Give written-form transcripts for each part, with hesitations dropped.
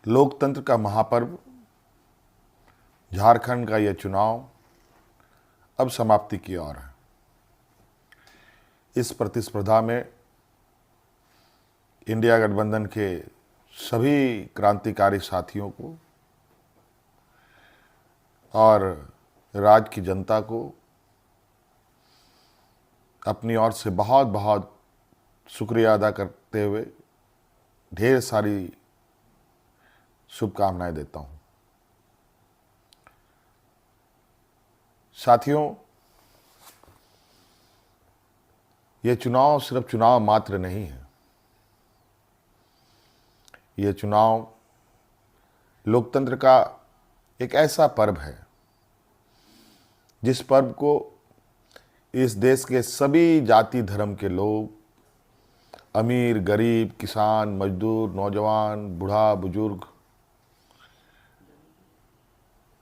लोकतंत्र का महापर्व झारखंड का यह चुनाव अब समाप्ति की ओर है। इस प्रतिस्पर्धा में इंडिया गठबंधन के सभी क्रांतिकारी साथियों को और राज्य की जनता को अपनी ओर से बहुत बहुत शुक्रिया अदा करते हुए ढेर सारी शुभकामनाएं देता हूं। साथियों, ये चुनाव सिर्फ चुनाव मात्र नहीं है। ये चुनाव लोकतंत्र का एक ऐसा पर्व है जिस पर्व को इस देश के सभी जाति धर्म के लोग, अमीर गरीब, किसान मजदूर, नौजवान, बूढ़ा बुजुर्ग,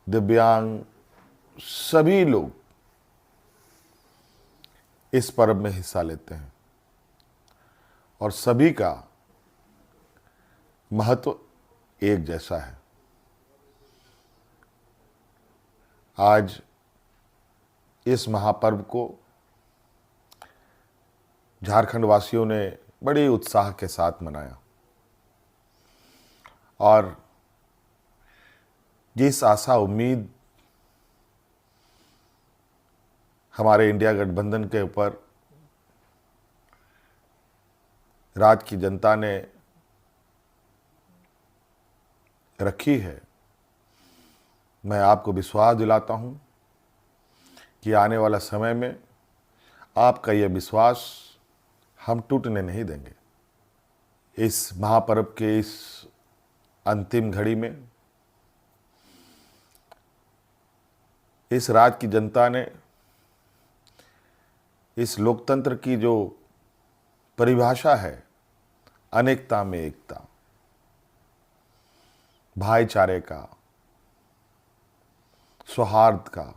दिव्यांग, सभी लोग इस पर्व में हिस्सा लेते हैं और सभी का महत्व एक जैसा है। आज इस महापर्व को झारखंड वासियों ने बड़े उत्साह के साथ मनाया और जिस आशा उम्मीद हमारे इंडिया गठबंधन के ऊपर राज्य की जनता ने रखी है, मैं आपको विश्वास दिलाता हूं कि आने वाला समय में आपका यह विश्वास हम टूटने नहीं देंगे। इस महापर्व के इस अंतिम घड़ी में इस राज्य की जनता ने इस लोकतंत्र की जो परिभाषा है, अनेकता में एकता, भाईचारे का, सौहार्द का,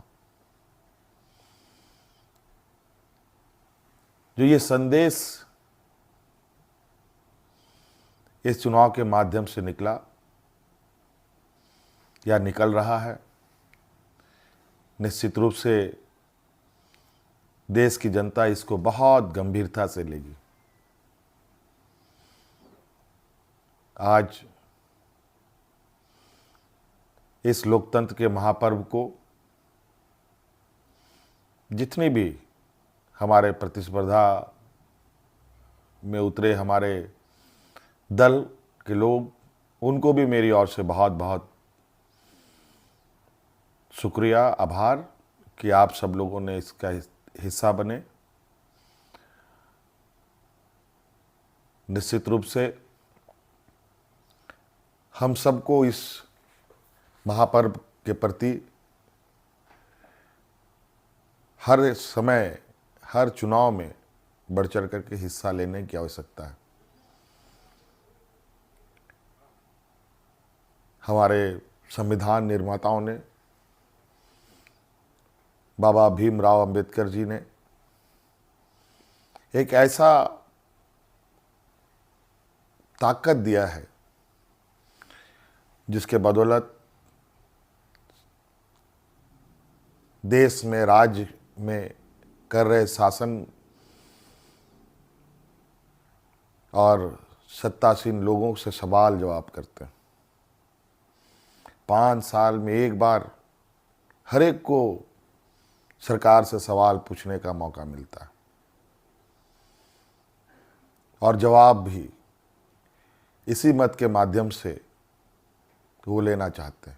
जो ये संदेश इस चुनाव के माध्यम से निकला या निकल रहा है, निश्चित रूप से देश की जनता इसको बहुत गंभीरता से लेगी। आज इस लोकतंत्र के महापर्व को जितनी भी हमारे प्रतिस्पर्धा में उतरे हमारे दल के लोग, उनको भी मेरी ओर से बहुत बहुत शुक्रिया, आभार कि आप सब लोगों ने इसका हिस्सा बने। निश्चित रूप से हम सबको इस महापर्व के प्रति हर समय, हर चुनाव में बढ़ चढ़ करके हिस्सा लेने की आवश्यकता है। हमारे संविधान निर्माताओं ने, बाबा भीमराव अंबेडकर जी ने एक ऐसा ताकत दिया है जिसके बदौलत देश में, राज्य में कर रहे शासन और सत्तासीन लोगों से सवाल जवाब करते हैं। 5 साल में एक बार हर एक को सरकार से सवाल पूछने का मौका मिलता है और जवाब भी इसी मत के माध्यम से वो लेना चाहते हैं।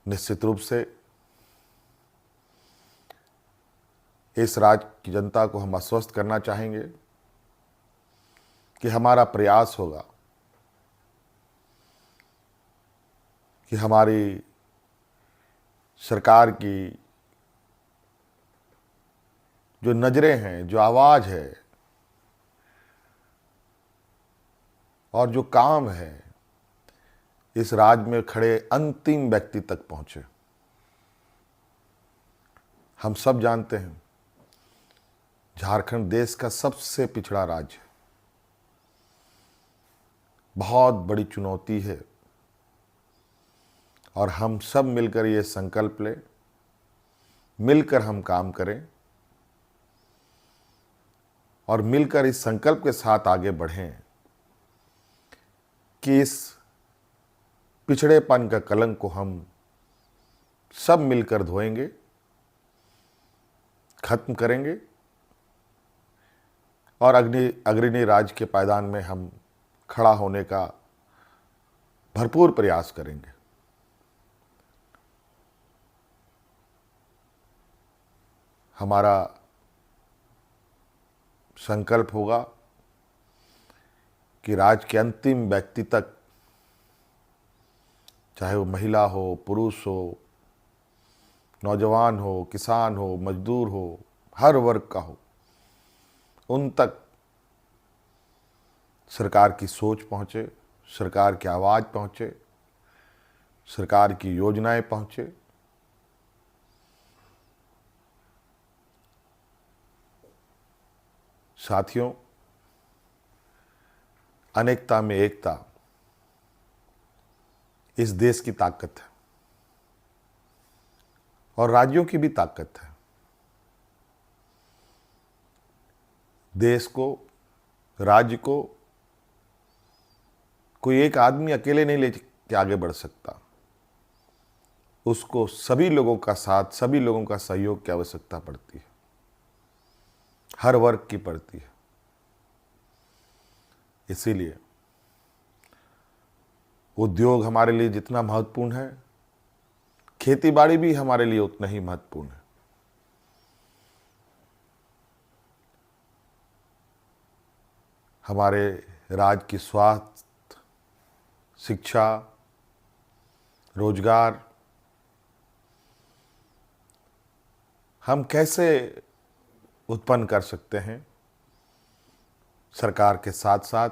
निश्चित रूप से इस राज्य की जनता को हम आश्वस्त करना चाहेंगे कि हमारा प्रयास होगा कि हमारी सरकार की जो नज़रें हैं, जो आवाज़ है और जो काम है, इस राज्य में खड़े अंतिम व्यक्ति तक पहुंचे। हम सब जानते हैं झारखंड देश का सबसे पिछड़ा राज्य है। बहुत बड़ी चुनौती है और हम सब मिलकर ये संकल्प लें, मिलकर हम काम करें और मिलकर इस संकल्प के साथ आगे बढ़ें कि इस पिछड़ेपन का कलंक को हम सब मिलकर धोएंगे, खत्म करेंगे और अग्रणी राज्य के पायदान में हम खड़ा होने का भरपूर प्रयास करेंगे। हमारा संकल्प होगा कि राज्य के अंतिम व्यक्ति तक, चाहे वो महिला हो, पुरुष हो, नौजवान हो, किसान हो, मजदूर हो, हर वर्ग का हो, उन तक सरकार की सोच पहुँचे, सरकार की आवाज़ पहुँचे, सरकार की योजनाएं पहुँचे। साथियों, अनेकता में एकता इस देश की ताकत है और राज्यों की भी ताकत है। देश को, राज्य को कोई एक आदमी अकेले नहीं लेके आगे बढ़ सकता। उसको सभी लोगों का साथ, सभी लोगों का सहयोग की आवश्यकता पड़ती है, हर वर्ग की पड़ती है। इसीलिए उद्योग हमारे लिए जितना महत्वपूर्ण है, खेती बाड़ी भी हमारे लिए उतना ही महत्वपूर्ण है। हमारे राज्य की स्वास्थ्य, शिक्षा, रोजगार हम कैसे उत्पन्न कर सकते हैं, सरकार के साथ साथ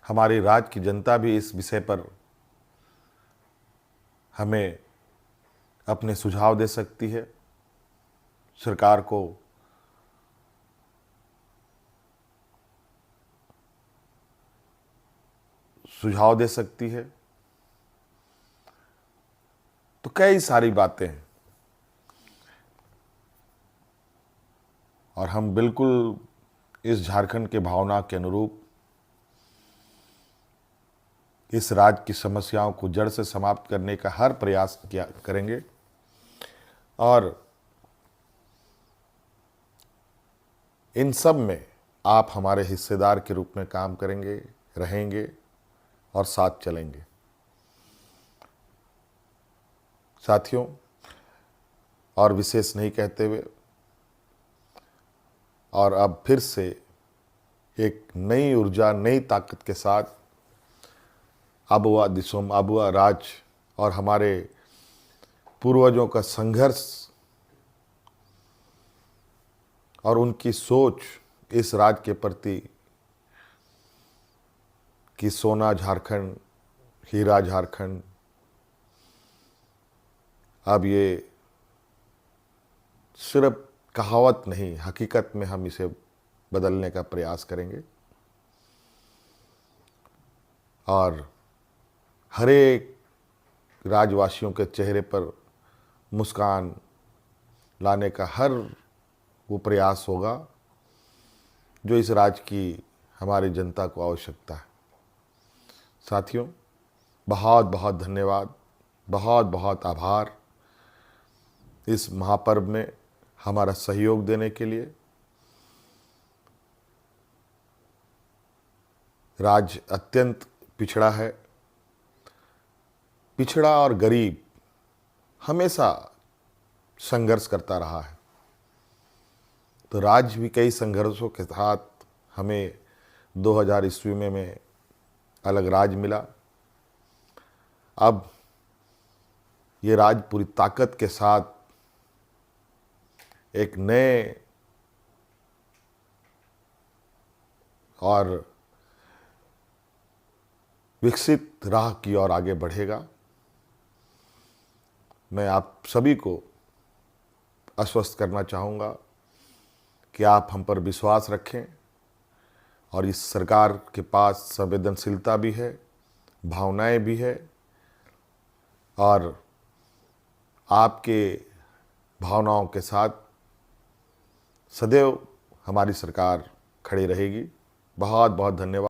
हमारी राज्य की जनता भी इस विषय पर हमें अपने सुझाव दे सकती है, सरकार को सुझाव दे सकती है। तो कई सारी बातें हैं और हम बिल्कुल इस झारखंड के भावना के अनुरूप इस राज्य की समस्याओं को जड़ से समाप्त करने का हर प्रयास किया करेंगे और इन सब में आप हमारे हिस्सेदार के रूप में काम करेंगे, रहेंगे और साथ चलेंगे। साथियों, और विशेष नहीं कहते हुए और अब फिर से एक नई ऊर्जा, नई ताकत के साथ आबुआ दिसोम, आबुआ राज और हमारे पूर्वजों का संघर्ष और उनकी सोच इस राज्य के प्रति कि सोना झारखंड, हीरा झारखंड, अब ये सिर्फ कहावत नहीं, हकीकत में हम इसे बदलने का प्रयास करेंगे और हर एक राज्यवासियों के चेहरे पर मुस्कान लाने का हर वो प्रयास होगा जो इस राज्य की हमारी जनता को आवश्यकता है। साथियों, बहुत बहुत धन्यवाद, बहुत बहुत आभार इस महापर्व में हमारा सहयोग देने के लिए। राज्य अत्यंत पिछड़ा है, पिछड़ा और गरीब हमेशा संघर्ष करता रहा है। तो राज्य भी कई संघर्षों के साथ हमें 2000 ईस्वी में अलग राज्य मिला। अब ये राज्य पूरी ताकत के साथ एक नए और विकसित राह की ओर आगे बढ़ेगा। मैं आप सभी को आश्वस्त करना चाहूँगा कि आप हम पर विश्वास रखें और इस सरकार के पास संवेदनशीलता भी है, भावनाएं भी है, और आपके भावनाओं के साथ सदैव हमारी सरकार खड़ी रहेगी। बहुत बहुत धन्यवाद।